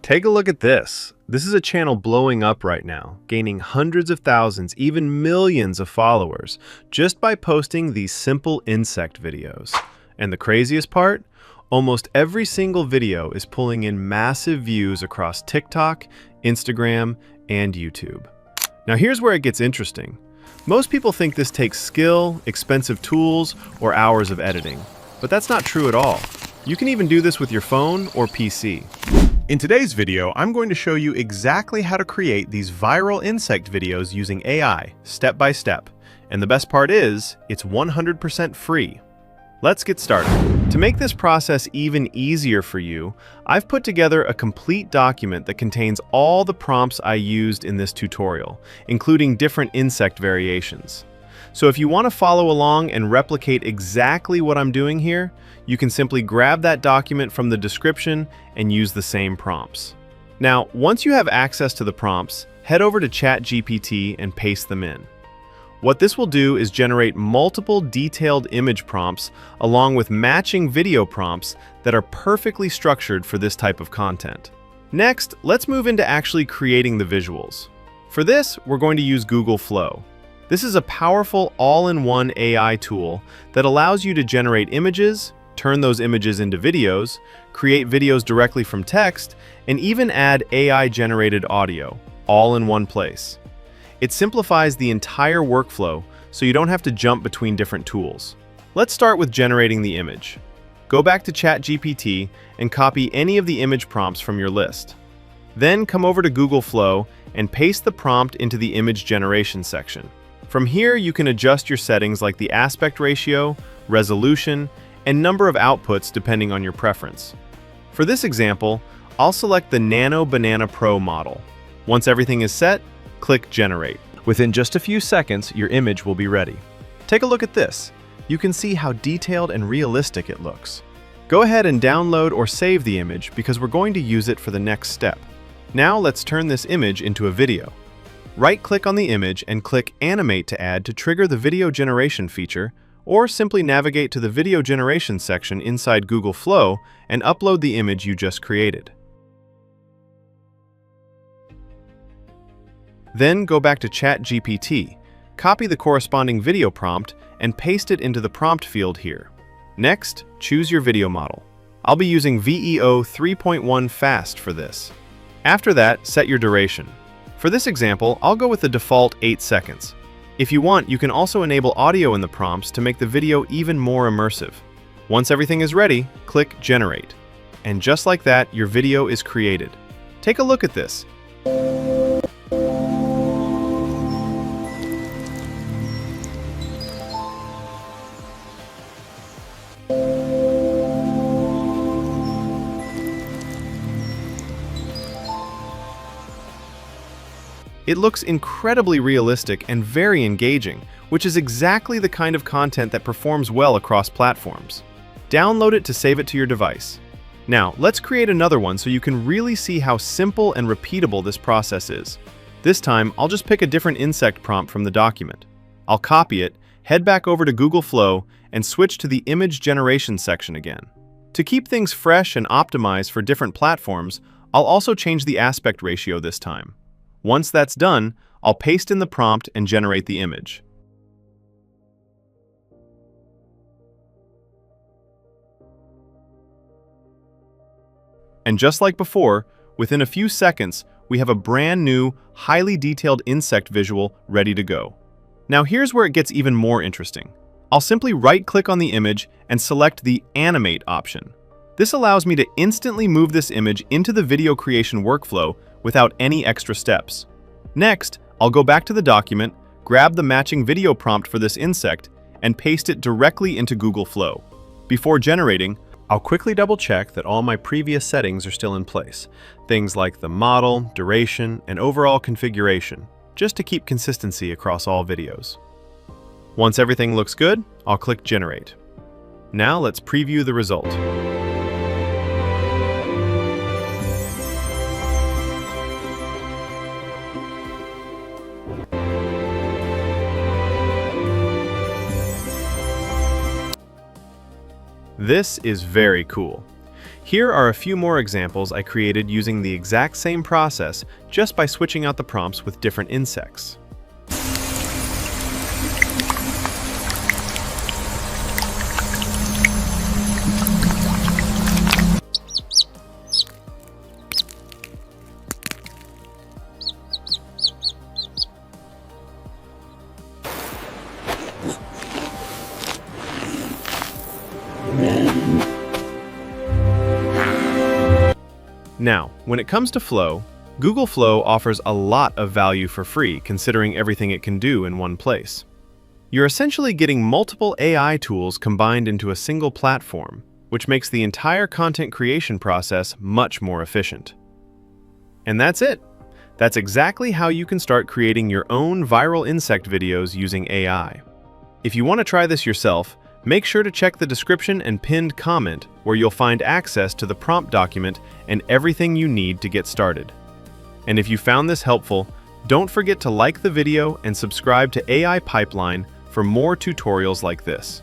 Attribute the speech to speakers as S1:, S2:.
S1: Take a look at this. This is a channel blowing up right now, gaining hundreds of thousands, even millions of followers, just by posting these simple insect videos. And the craziest part? Almost every single video is pulling in massive views across TikTok, Instagram, and YouTube. Now here's where it gets interesting. Most people think this takes skill, expensive tools, or hours of editing. But that's not true at all. You can even do this with your phone or PC. In today's video, I'm going to show you exactly how to create these viral insect videos using AI, step by step. And the best part is, it's 100% free. Let's get started. To make this process even easier for you, I've put together a complete document that contains all the prompts I used in this tutorial, including different insect variations. So if you want to follow along and replicate exactly what I'm doing here, you can simply grab that document from the description and use the same prompts. Now, once you have access to the prompts, head over to ChatGPT and paste them in. What this will do is generate multiple detailed image prompts along with matching video prompts that are perfectly structured for this type of content. Next, let's move into actually creating the visuals. For this, we're going to use Google Flow. This is a powerful all-in-one AI tool that allows you to generate images, turn those images into videos, create videos directly from text, and even add AI-generated audio, all in one place. It simplifies the entire workflow so you don't have to jump between different tools. Let's start with generating the image. Go back to ChatGPT and copy any of the image prompts from your list. Then come over to Google Flow and paste the prompt into the image generation section. From here, you can adjust your settings like the aspect ratio, resolution, and number of outputs depending on your preference. For this example, I'll select the Nano Banana Pro model. Once everything is set, click Generate. Within just a few seconds, your image will be ready. Take a look at this. You can see how detailed and realistic it looks. Go ahead and download or save the image because we're going to use it for the next step. Now let's turn this image into a video. Right-click on the image and click Animate to add to trigger the video generation feature, or simply navigate to the video generation section inside Google Flow and upload the image you just created. Then go back to ChatGPT, copy the corresponding video prompt, and paste it into the prompt field here. Next, choose your video model. I'll be using VEO 3.1 Fast for this. After that, set your duration. For this example, I'll go with the default 8 seconds. If you want, you can also enable audio in the prompts to make the video even more immersive. Once everything is ready, click Generate. And just like that, your video is created. Take a look at this. It looks incredibly realistic and very engaging, which is exactly the kind of content that performs well across platforms. Download it to save it to your device. Now, let's create another one so you can really see how simple and repeatable this process is. This time, I'll just pick a different insect prompt from the document. I'll copy it, head back over to Google Flow, and switch to the image generation section again. To keep things fresh and optimized for different platforms, I'll also change the aspect ratio this time. Once that's done, I'll paste in the prompt and generate the image. And just like before, within a few seconds, we have a brand new, highly detailed insect visual ready to go. Now here's where it gets even more interesting. I'll simply right-click on the image and select the Animate option. This allows me to instantly move this image into the video creation workflow without any extra steps. Next, I'll go back to the document, grab the matching video prompt for this insect, and paste it directly into Google Flow. Before generating, I'll quickly double-check that all my previous settings are still in place, things like the model, duration, and overall configuration, just to keep consistency across all videos. Once everything looks good, I'll click Generate. Now let's preview the result. This is very cool. Here are a few more examples I created using the exact same process just by switching out the prompts with different insects. Now, when it comes to Flow, Google Flow offers a lot of value for free considering everything it can do in one place. You're essentially getting multiple AI tools combined into a single platform, which makes the entire content creation process much more efficient. And that's it. That's exactly how you can start creating your own viral insect videos using AI. If you want to try this yourself, make sure to check the description and pinned comment where you'll find access to the prompt document and everything you need to get started. And if you found this helpful, don't forget to like the video and subscribe to AI Pipeline for more tutorials like this.